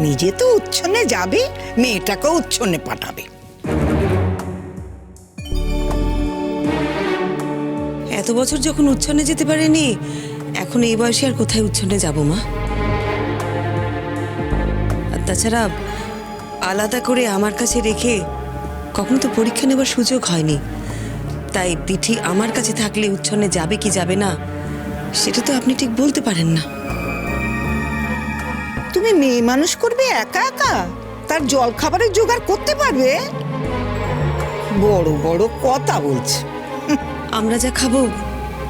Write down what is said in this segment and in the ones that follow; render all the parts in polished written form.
নিজে তো উচ্ছন্নে যাবে, মেয়েটাকেও উচ্ছন্নে পাঠাবে। এত বছর যখন উচ্ছন্নে যেতে পারেনি, এখন এই বয়সে আর কোথায় উচ্ছন্নে যাব মা? আর তাছাড়া আলাদা করে আমার কাছে রেখে কখনো তো পরীক্ষা নেবার সুযোগ হয়নি। তাই দিঠি আমার কাছে থাকলে উচ্ছন্নে যাবে কি যাবে না সেটা তো আপনি ঠিক বলতে পারেন না। তুমি মেয়ে মানুষ করবে একা একা? তার জল খাবারের জোগাড় করতে পারবে? বড় বড় কথা বলছে। আমরা যা খাবো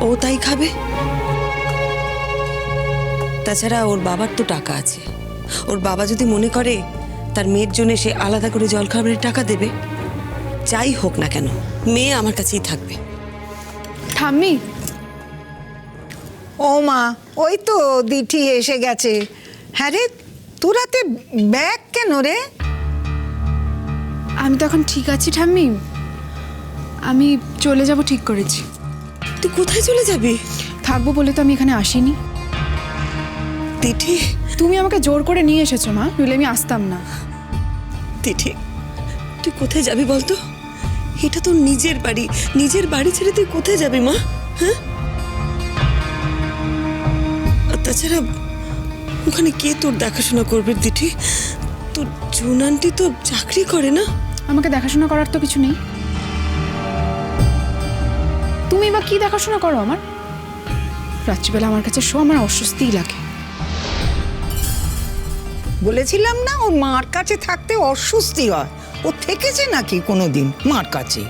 ও তাই খাবে। তাছাড়া ওর বাবার তো টাকা আছে। ওর বাবা যদি মনে করে তার মেয়ের জন্য সে আলাদা করে জলখাবারের টাকা দেবে, যাই হোক না কেন মেয়ে আমার কাছেই থাকবে। ঠাম্মি, ও মা, ওই তো দিঠি এসে গেছে। হ্যাঁ রে, তোর হাতে ব্যাগ কেন রে? আমি তো এখন ঠিক আছি ঠাম্মি। আমি চলে যাব ঠিক করেছি। তুই কোথায় চলে যাবি? থাকবো বলে তো আমি এখানে আসিনি। দিঠি, তুমি আমাকে জোর করে নিয়ে এসেছো মা, নইলে আমি আসতাম না। দিঠি, তুই কোথায় যাবি বলতো? এটা তোর নিজের বাড়ি, নিজের বাড়ি ছেড়ে তুই কোথায় যাবি মা? হ্যাঁ, আর তাছাড়া ওখানে কে তোর দেখাশোনা করবে দিঠি? তোর জুন আন্টি তো চাকরি করে না। আমাকে দেখাশোনা করার তো কিছু নেই। তুমি বা কি দেখাশোনা করো আমার? রাত্রিবেলা আমার কাছে শো, আমার অস্বস্তিই লাগে। বলেছিলাম না ওর মার কাছে থাকতে অস্বস্তি হয়। ও থেকেছে নাকি কোনোদিন মার কাছে?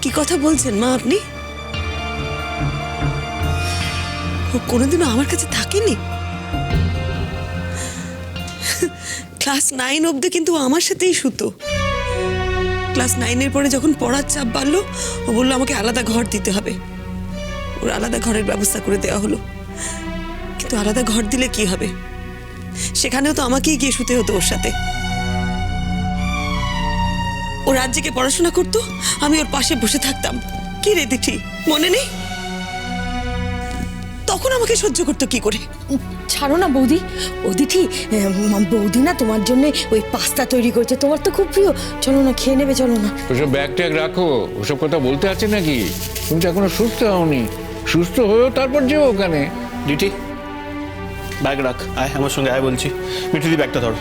কি কথা বলছেন মা আপনি? ও কোনোদিনও আমার কাছে থাকেনি। ক্লাস 9 অবধি কিন্তু আমার সাথেই শুতো। ক্লাস 9-এর পরে যখন পড়ার চাপ বাড়লো, ও বললো আমাকে আলাদা ঘর দিতে হবে। ওর আলাদা ঘরের ব্যবস্থা করে দেওয়া হলো। কিন্তু আলাদা ঘর দিলে কি হবে? সেখানেও তো আমাকেই গিয়ে শুতে হতো ওর সাথে। ও রাত জেগে পড়াশোনা করতো, আমি ওর পাশে বসে থাকতাম। কি রে দিঠি, মনে নেই? তখন আমাকে সহ্য করতো কি করে? ছাড়ো না বৌদি। ও দিঠি, বৌদি না তোমার জন্য ওই পাস্তা তৈরি করেছে, তোমার তো খুব প্রিয়। চলো না, খেয়ে নেবে, চলো না। ওসব ব্যাগ ট্যাগ রাখো, ওসব কথা বলতে আছে নাকি? তুমি তো এখনো সুস্থ হওনি। সুস্থ হয়েও তারপর যেও ওখানে। ডিটি, ব্যাগ রাখ, আয় আমার সঙ্গে আয় বলছি। মিঠুদি ব্যাগটা ধর,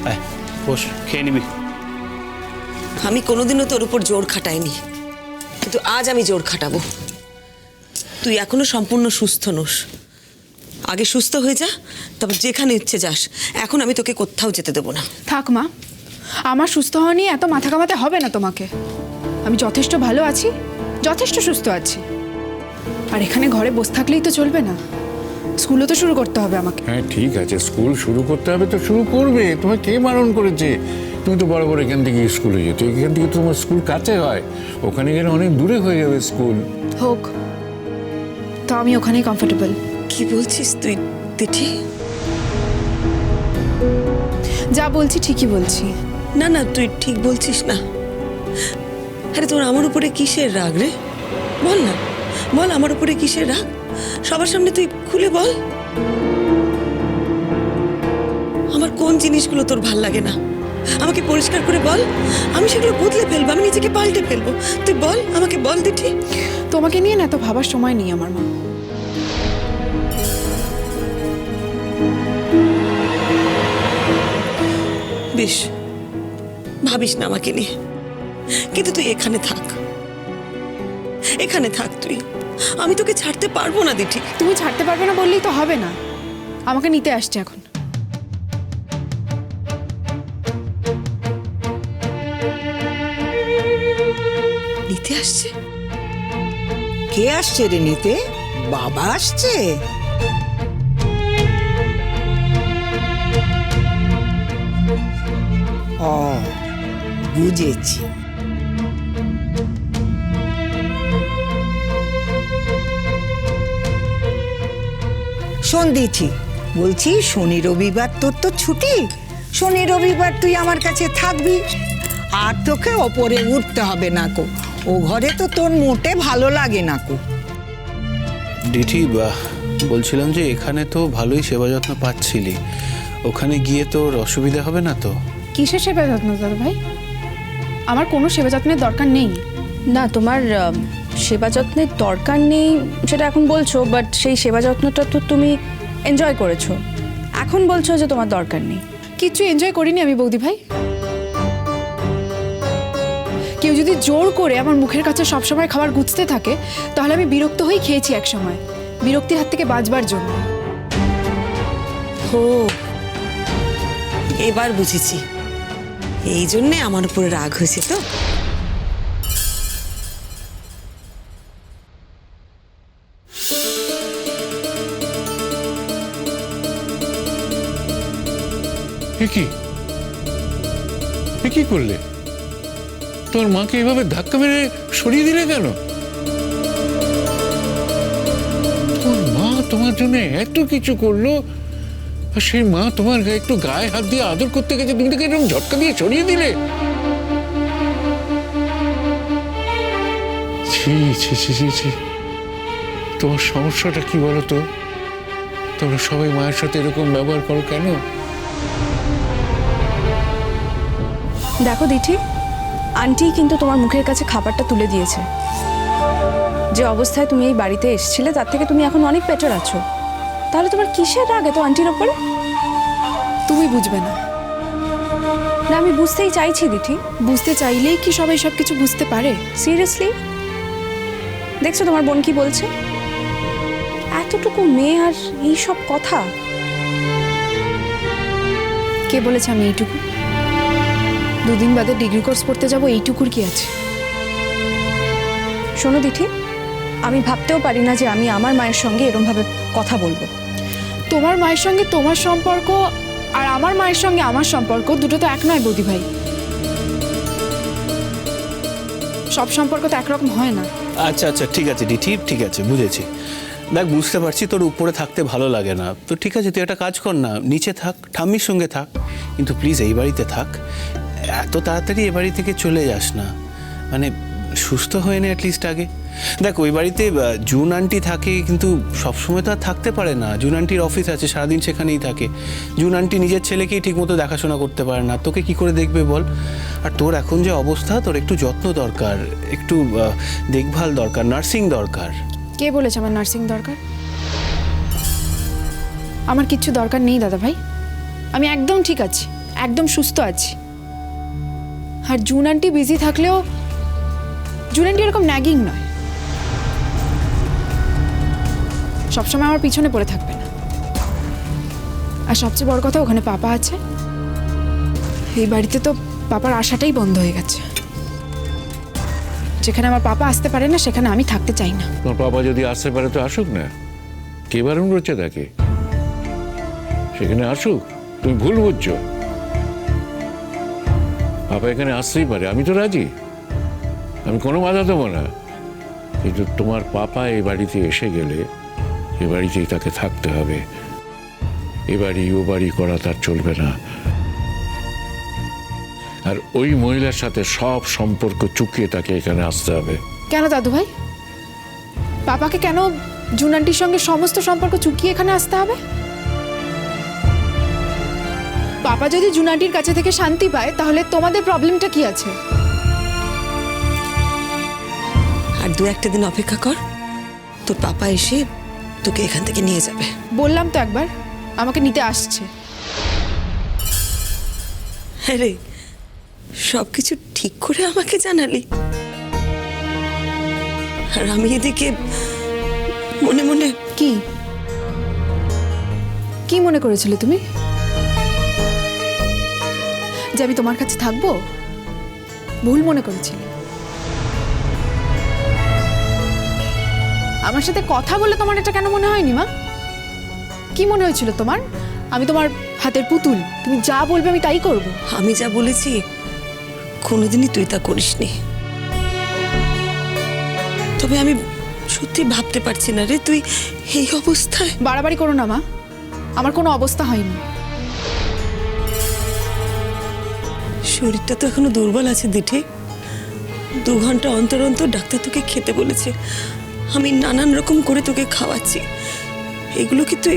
আয় বস, খেয়ে নিবি। আমি কোনোদিনও তোর উপর জোর খাটাইনি, কিন্তু আজ আমি জোর খাটাবো। তুই এখনো সম্পূর্ণ সুস্থ নোস। আগে সুস্থ হয়ে যা, তারপর যেখানে ইচ্ছে যাস। এখন আমি তোকে কোথাও যেতে দেবো না। থাক মা, আমার সুস্থ হওয়া নিয়ে এত মাথা কামাতে হবে না তোমাকে। আমি যথেষ্ট ভালো আছি, যথেষ্ট সুস্থ আছি। আর এখানে ঘরে বসে থাকলেই তো চলবে না, স্কুলও তো শুরু করতে হবে আমাকে। হ্যাঁ ঠিক আছে, স্কুল শুরু করতে হবে তো শুরু করবে। তোমায় কে বারণ করেছে? তুমি তো বরাবর এখান থেকে স্কুলে যেত। এখান থেকে তোমার স্কুল কাছে হয়, ওখানে গেলে অনেক দূরে হয়ে যাবে স্কুল। হোক, তো আমি ওখানেই কমফোর্টেবল। কি বলছিস তুই দিঠি? যা বলছি ঠিকই বলছি। না না, তুই ঠিক বলছিস না। আরে তোর আমার উপরে কিসের রাগ রে? বল না, বল আমার উপরে কিসের রাগ? সবার সামনে তুই খুলে বল। আমার কোন জিনিসগুলো তোর ভাল লাগে না আমাকে পরিষ্কার করে বল। আমি সেগুলো বদলে ফেলবো, আমি নিজেকে পাল্টে ফেলবো। তুই বল, আমাকে বল দিঠি। তোমাকে নিয়ে না এত ভাবার সময় নেই আমার মা। বেশ, ভাবিস না আমাকে নিয়ে, কিন্তু তুই এখানে থাক, এখানে থাক তুই। আমি তোকে ছাড়তে পারবো না দিঠি। তুমি ছাড়তে পারবে না বললেই তো হবে না, আমাকে নিতে আসছে এখন। নিতে আসছে? কে আসছে রে নিতে? বাবা আসছে? ও, বুঝেছি। শোন দিঠি, বলছি শনি রবিবার তোর তো ছুটি। শনি রবিবার তুই আমার কাছে থাকবি, আর তোকে ওপরে উঠতে হবে না কো। ও ঘরে তো তোর মোটে ভালো লাগে না কো। ডিটি, বলছিলাম যে এখানে তো ভালোই সেবা যত্ন পাচ্ছিলি, ওখানে গিয়ে তোর অসুবিধা হবে না তো? কিসের সেবা যত্ন দাদা ভাই? আমার কোনো সেবা যত্নের দরকার নেই। না, তোমার সেবা যত্নের দরকার নেই সেটা এখন বলছো, বাট সেই সেবা যত্নটা তো তুমি এনজয় করেছো, এখন বলছো যে তোমার দরকার নেই। কিচ্ছু এনজয় করিনি আমি বৌদি ভাই। কেউ যদি জোর করে আমার মুখের কাছে সবসময় খাবার গুছতে থাকে তাহলে আমি বিরক্ত হয়েই খেয়েছি এক সময়, বিরক্তির হাত থেকে বাঁচবার জন্য। ও, এবার বুঝেছি, এই জন্যে আমার উপরে রাগ হয়েছে তো। এ কি করলে? তোর মাকে এভাবে ধাক্কা মেরে সরিয়ে দিলে কেন? তোর মা তোমার জন্য এত কিছু করলো, আর সেই মা তোমার গায়ে একটু গায়ে হাত দিয়ে আদর করতে গেছে, তুমি তাকে এরকম ঝটকা দিয়ে সরিয়ে দিলে? ছি ছি ছি ছি ছি, তোমার সমস্যাটা কি বলো তো? তোমরা সবাই মায়ের সাথে এরকম ব্যবহার করো কেন? দেখো দিঠি, আন্টি কিন্তু তোমার মুখের কাছে খাবারটা তুলে দিয়েছে। যে অবস্থায় তুমি এই বাড়িতে এসেছিলে তার থেকে তুমি এখন অনেক বেটার আছো, তাহলে তোমার কিসের রাগ এত আন্টির ওপরে? তুমি বুঝবে না। না, আমি বুঝতেই চাইছি দিঠি। বুঝতে চাইলেই কি সবাই সব কিছু বুঝতে পারে? সিরিয়াসলি দেখছো তোমার বোন কি বলছে? এতটুকু মেয়ে আর এই সব কথা। কে বলেছে আমি এইটুকু? দুদিন বাদে ডিগ্রি কোর্স পড়তে যাব, এইটুকুর কি আছে? শোনো দিঠি, আমি ভাবতেও পারি না যে আমি আমার মায়ের সঙ্গে এরমভাবে কথা বলবো। তোমার মায়ের সঙ্গে তোমার সম্পর্ক আর আমার মায়ের সঙ্গে আমার সম্পর্ক দুটো তো এক নয় বৌদি ভাই। সব সম্পর্ক তো একরকম হয় না। আচ্ছা আচ্ছা, ঠিক আছে দিঠি, ঠিক আছে, বুঝেছি। দেখ, বুঝতে পারছি তোর উপরে থাকতে ভালো লাগে না, তো ঠিক আছে, তুই একটা কাজ কর না, নিচে থাক, ঠাম্মির সঙ্গে থাক, কিন্তু প্লিজ এই বাড়িতে থাক। এত তাড়াতাড়ি এ বাড়ি থেকে চলে যাস না, মানে সুস্থ হয়ে নে অ্যাটলিস্ট আগে। দেখ, ওই বাড়িতে জুন আন্টি থাকে, কিন্তু সবসময় তো আর থাকতে পারে না। জুন আন্টির অফিস আছে, সারাদিন সেখানেই থাকে। জুন আন্টি নিজের ছেলেকেই ঠিকমতো দেখাশোনা করতে পারে না, তোকে কি করে দেখবে বল? আর তোর এখন যে অবস্থা, তোর একটু যত্ন দরকার, একটু দেখভাল দরকার, নার্সিং দরকার। কে বলেছে আমার নার্সিং দরকার? আমার কিচ্ছু দরকার নেই দাদা ভাই, আমি একদম ঠিক আছি, একদম সুস্থ আছি। আর জুন আন্টি বিজি থাকলেও জুন আন্টি এরকম ন্যাগিং নয়, সবসময় আমার পিছনে পড়ে থাকবে না। আর সবচেয়ে বড় কথা, ওখানে পাপা আছে। এই বাড়িতে তো পাপার আশাটাই বন্ধ হয়ে গেছে। যেখানে আমার পাপা আসতে পারে না সেখানে আমি থাকতে চাই না। তোমার বাবা যদি আসতে পারে তো আসুক না, কে বারণ করছে তাকে? সেখানে আসুক, তুমি ভুল বুঝছো। বাবা এখানে আসতেই পারে, আমি তো রাজি, আমি কোনো বাধা দেবো না। কিন্তু তোমার পাপা এই বাড়িতে এসে গেলে এ বাড়িতেই তাকে থাকতে হবে। এ বাড়ি ও বাড়ি করা তার চলবে না। আর ওই মহিলার সাথে সব সম্পর্ক চুকিয়ে তাকে এখানে আসতে হবে। কেন দাদু ভাই? পাপাকে কেন জুন আন্টির সঙ্গে সমস্ত সম্পর্ক চুকিয়ে এখানে আসতে হবে? পাপা যদি জুন আন্টির কাছে থেকে শান্তি পায় তাহলে তোমাদের প্রবলেমটা কি আছে? আর দু একটা দিন অপেক্ষা কর, তোর পাপা এসে তোকে এখান থেকে নিয়ে যাবে। বললাম তো একবার, আমাকে নিতে আসছে। হ্যাঁ রে, সব কিছু ঠিক করে আমাকে জানালি, আর আমি এদিকে মনে মনে। কি কি মনে করেছিলে তুমি? যে আমি তোমার কাছে থাকবো? ভুল মনে করেছিলে। আমার সাথে কথা বলে তোমার এটা কেন মনে হয়নি মা? কি মনে হয়েছিল তোমার? আমি তোমার হাতের পুতুল, তুমি যা বলবে আমি তাই করব। আমি যা বলেছি কোনোদিনই তুই তা করিসনি। তবে আমি সত্যি ভাবতে পারছি না রে, তুই এই অবস্থায়। বাড়াবাড়ি করো না মা, আমার কোনো অবস্থা হয়নি। শরীরটা তো এখনো দুর্বল আছে দিঠে। 2 ঘন্টা অন্তর অন্তর ডাক্তার তোকে খেতে বলেছে, আমি নানান রকম করে তোকে খাওয়াচ্ছি। এগুলো কি তুই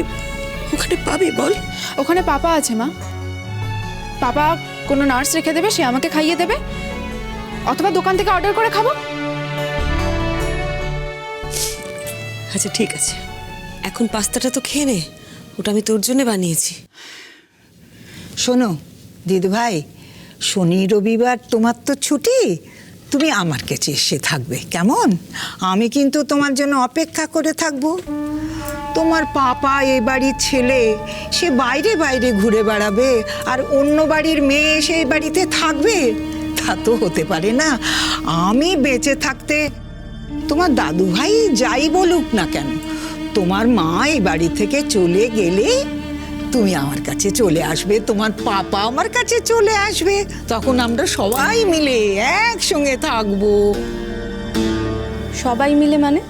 ওখানে পাবি বল? ওখানে পাপা আছে মা। পাপা কোনো নার্স রেখে দেবে, সে আমাকে খাইয়ে দেবে, অথবা দোকান থেকে অর্ডার করে খাবো। আচ্ছা ঠিক আছে, এখন পাস্তাটা তো খেয়ে নে, ওটা আমি তোর জন্য বানিয়েছি। শোনো দিদি ভাই, শনি রবিবার তোমার তো ছুটি, তুমি আমার কাছে এসে থাকবে কেমন? আমি কিন্তু তোমার জন্য অপেক্ষা করে থাকবো। তোমার পাপা এ বাড়ির ছেলে, সে বাইরে বাইরে ঘুরে বেড়াবে আর অন্য বাড়ির মেয়ে সেই বাড়িতে থাকবে? তা তো হতে পারে না। আমি বেঁচে থাকতে তোমার দাদু ভাই যাই বলুক না কেন, তোমার মা এই বাড়ি থেকে চলে গেলে তুমি আমার কাছে চলে আসবে, তোমার পাপা আমার কাছে চলে আসবে, তখন আমরা সবাই মিলে একসঙ্গে থাকবো। সবাই মিলে মানে?